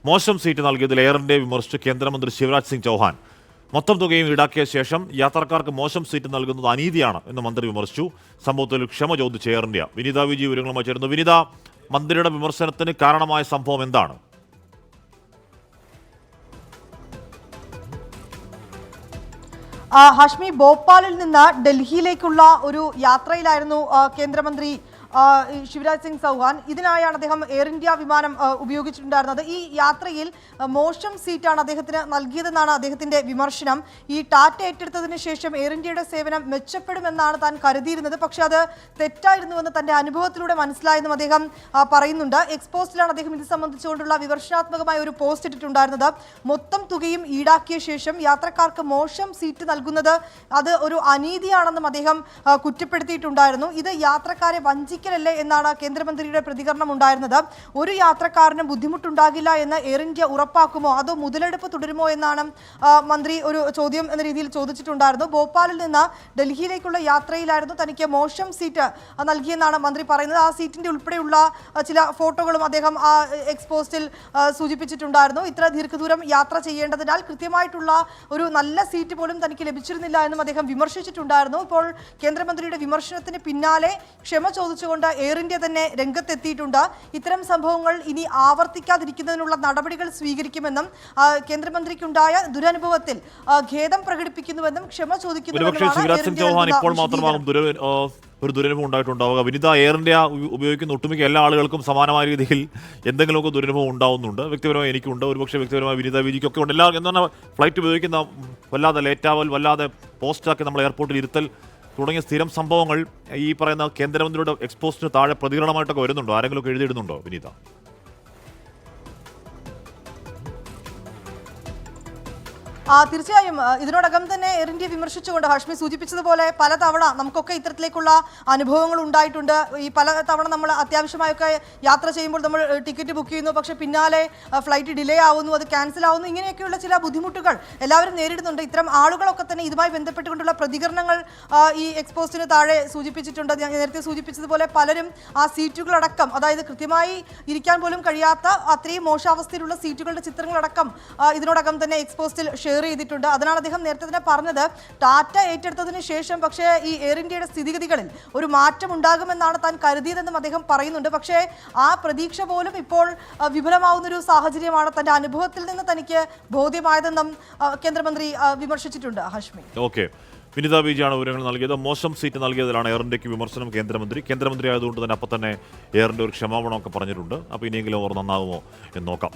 മോശം സീറ്റ് നൽകിയതിൽ എയർ ഇന്ത്യയെ വിമർശിച്ച് കേന്ദ്രമന്ത്രി ശിവരാജ് സിംഗ് ചൗഹാൻ. മൊത്തം തുകയും ഈടാക്കിയ ശേഷം യാത്രക്കാർക്ക് മോശം സീറ്റ് നൽകുന്നത് അനീതിയാണ് എന്ന് മന്ത്രി വിമർശിച്ചു. സംഭവത്തിൽ ക്ഷമ ചോദിച്ച് എയർ ഇന്ത്യ. വിനീത വിജി വിവരങ്ങളുമായി ചേരുന്നു. വിനീത, മന്ത്രിയുടെ വിമർശനത്തിന് കാരണമായ സംഭവം എന്താണ്? ഹാഷ്മി, ഭോപ്പാലിൽ നിന്ന് ഡൽഹിയിലേക്കുള്ള ഒരു യാത്രയിലായിരുന്നു കേന്ദ്രമന്ത്രി ശിവരാജ് സിംഗ് ചൗഹാൻ. ഇതിനായാണ് അദ്ദേഹം എയർ ഇന്ത്യ വിമാനം ഉപയോഗിച്ചിട്ടുണ്ടായിരുന്നത്. ഈ യാത്രയിൽ മോശം സീറ്റാണ് അദ്ദേഹത്തിന് നൽകിയതെന്നാണ് അദ്ദേഹത്തിന്റെ വിമർശനം. ഈ ടാറ്റ ഏറ്റെടുത്തതിന് ശേഷം എയർ ഇന്ത്യയുടെ സേവനം മെച്ചപ്പെടുമെന്നാണ് താൻ കരുതിയിരുന്നത്, പക്ഷെ അത് തെറ്റായിരുന്നുവെന്ന് തന്റെ അനുഭവത്തിലൂടെ മനസ്സിലായെന്നും അദ്ദേഹം പറയുന്നുണ്ട്. എക്സ്പോസ്റ്റിലാണ് അദ്ദേഹം ഇത് സംബന്ധിച്ചുകൊണ്ടുള്ള വിമർശനാത്മകമായ ഒരു പോസ്റ്റ് ഇട്ടിട്ടുണ്ടായിരുന്നത്. മൊത്തം തുകയും ഈടാക്കിയ ശേഷം യാത്രക്കാർക്ക് മോശം സീറ്റ് നൽകുന്നത് അത് ഒരു അനീതിയാണെന്നും അദ്ദേഹം കുറ്റപ്പെടുത്തിയിട്ടുണ്ടായിരുന്നു. ഇത് യാത്രക്കാരെ വഞ്ചിക്കലല്ലേ എന്നാണ് കേന്ദ്രമന്ത്രിയുടെ പ്രതികരണം ഉണ്ടായിരുന്നത്. ഒരു യാത്രക്കാരനും ബുദ്ധിമുട്ടുണ്ടാകില്ല എന്ന് എയർ ഇന്ത്യ ഉറപ്പാക്കുമോ, അതോ മുതലെടുപ്പ് തുടരുമോ എന്നാണ് മന്ത്രി ഒരു ചോദ്യം എന്ന രീതിയിൽ ചോദിച്ചിട്ടുണ്ടായിരുന്നു. ഭോപ്പാലിൽ നിന്ന് ഡൽഹിയിലേക്കുള്ള യാത്രയിലായിരുന്നു തനിക്ക് മോശം സീറ്റ് നൽകിയെന്നാണ് മന്ത്രി പറയുന്നത്. ആ സീറ്റിന്റെ ഉൾപ്പെടെയുള്ള ചില ഫോട്ടോകളും അദ്ദേഹം ആ എക്സ്പോസ്റ്റിൽ സൂചിപ്പിച്ചിട്ടുണ്ടായിരുന്നു. ഇത്ര ദീർഘദൂരം യാത്ര ചെയ്യേണ്ടതിനാൽ കൃത്യമായിട്ടുള്ള ഒരു നല്ല സീറ്റ് പോലും തനിക്ക് ലഭിച്ചിരുന്നില്ല എന്നും അദ്ദേഹം വിമർശിച്ചിട്ടുണ്ടായിരുന്നു. ഇപ്പോൾ കേന്ദ്രമന്ത്രിയുടെ വിമർശനത്തിന് പിന്നാലെ ക്ഷമ ചോദിച്ചുകൊണ്ട് എയർ ഇന്ത്യ തന്നെ രംഗത്തെത്തിയിട്ടുണ്ട്. ഇത്തരം സംഭവങ്ങൾ ഇനി ആവർത്തിക്കാതിരിക്കുന്നതിനുള്ള നടപടികൾ സ്വീകരിക്കുമെന്നും കേന്ദ്രമന്ത്രിക്കുണ്ടായ ദുരനുഭവത്തിൽ ഖേദം പ്രകടിപ്പിക്കുന്നുവെന്നും ക്ഷമ ഒരു ദുരനുഭവം ഉണ്ടായിട്ടുണ്ടാവുക. വിനിത, എയർ ഇന്ത്യ ഉപയോഗിക്കുന്ന ഒട്ടുമിക്ക എല്ലാ ആളുകൾക്കും സമാനമായ രീതിയിൽ എന്തെങ്കിലുമൊക്കെ ദുരനുഭവം ഉണ്ടാവുന്നുണ്ട്. വ്യക്തിപരമായി എനിക്കുണ്ട്, ഒരുപക്ഷെ വ്യക്തിപരമായി വിനിത വിജിക്കൊക്കെ ഉണ്ട്. എന്ന് പറഞ്ഞാൽ ഫ്ലൈറ്റ് ഉപയോഗിക്കുന്ന വല്ലാതെ ലേറ്റാവൽ, വല്ലാതെ പോസ്റ്റാക്കി നമ്മൾ എയർപോർട്ടിൽ ഇരുത്തൽ തുടങ്ങിയ സ്ഥിരം സംഭവങ്ങൾ ഈ പറയുന്ന കേന്ദ്രമന്ത്രിയുടെ എക്സ്പോസ്റ്റിന് താഴെ പ്രതികരണമായിട്ടൊക്കെ വരുന്നുണ്ടോ? ആരെങ്കിലുമൊക്കെ എഴുതിയിടുന്നുണ്ടോ വിനീത? തീർച്ചയായും ഇതിനോടകം തന്നെ എയർ ഇന്ത്യ വിമർശിച്ചുകൊണ്ട് ഹാഷ്മി സൂചിപ്പിച്ചതുപോലെ പലതവണ നമുക്കൊക്കെ ഇത്തരത്തിലേക്കുള്ള അനുഭവങ്ങൾ ഉണ്ടായിട്ടുണ്ട്. ഈ പലതവണ നമ്മൾ അത്യാവശ്യമായൊക്കെ യാത്ര ചെയ്യുമ്പോൾ നമ്മൾ ടിക്കറ്റ് ബുക്ക് ചെയ്യുന്നു, പക്ഷേ പിന്നാലെ ഫ്ലൈറ്റ് ഡിലേ ആവുന്നു, അത് ക്യാൻസൽ ആവുന്നു. ഇങ്ങനെയൊക്കെയുള്ള ചില ബുദ്ധിമുട്ടുകൾ എല്ലാവരും നേരിടുന്നുണ്ട്. ഇത്തരം ആളുകളൊക്കെ തന്നെ ഇതുമായി ബന്ധപ്പെട്ടുകൊണ്ടുള്ള പ്രതികരണങ്ങൾ ഈ എക്സ്പോസ്റ്റിന് താഴെ സൂചിപ്പിച്ചിട്ടുണ്ട്. ഞാൻ നേരത്തെ സൂചിപ്പിച്ചതുപോലെ പലരും ആ സീറ്റുകളടക്കം, അതായത് കൃത്യമായി ഇരിക്കാൻ പോലും കഴിയാത്ത അത്രയും മോശാവസ്ഥയിലുള്ള സീറ്റുകളുടെ ചിത്രങ്ങളടക്കം ഇതിനോടകം തന്നെ എക്സ്പോസ്റ്റിൽ ഷെയർ ചെയ്തിട്ടുണ്ട്. അതിനാണ് അദ്ദേഹം നേരത്തെ തന്നെ പറഞ്ഞത്, ടാറ്റ ഏറ്റെടുത്തതിന് ശേഷം പക്ഷേ ഈ എയർ ഇന്ത്യയുടെ സ്ഥിതിഗതികളിൽ ഒരു മാറ്റം ഉണ്ടാകുമെന്നാണ് താൻ കരുതിയതെന്നും അദ്ദേഹം പറയുന്നുണ്ട്. പക്ഷേ ആ പ്രതീക്ഷ പോലും ഇപ്പോൾ വിഫലമാവുന്നൊരു സാഹചര്യമാണ് തന്റെ അനുഭവത്തിൽ നിന്ന് തനിക്ക് ബോധ്യമായതെന്നും കേന്ദ്രമന്ത്രി വിമർശിച്ചിട്ടുണ്ട്. ഹാഷ്മി, ഓക്കെ. വിനിത വിജയാണ് വിവരങ്ങൾ നൽകിയത്. മോശം സീറ്റ് നൽകിയതിലാണ് എയർ ഇന്ത്യക്ക് വിമർശനം. കേന്ദ്രമന്ത്രി ആയതുകൊണ്ട് തന്നെ അപ്പം തന്നെ എയർ ഇന്ത്യ ഒരു ക്ഷമാപണമൊക്കെ പറഞ്ഞിട്ടുണ്ട്. അപ്പോൾ ഇനിയെങ്കിലും അവർ നന്നാകുമോ എന്ന് നോക്കാം.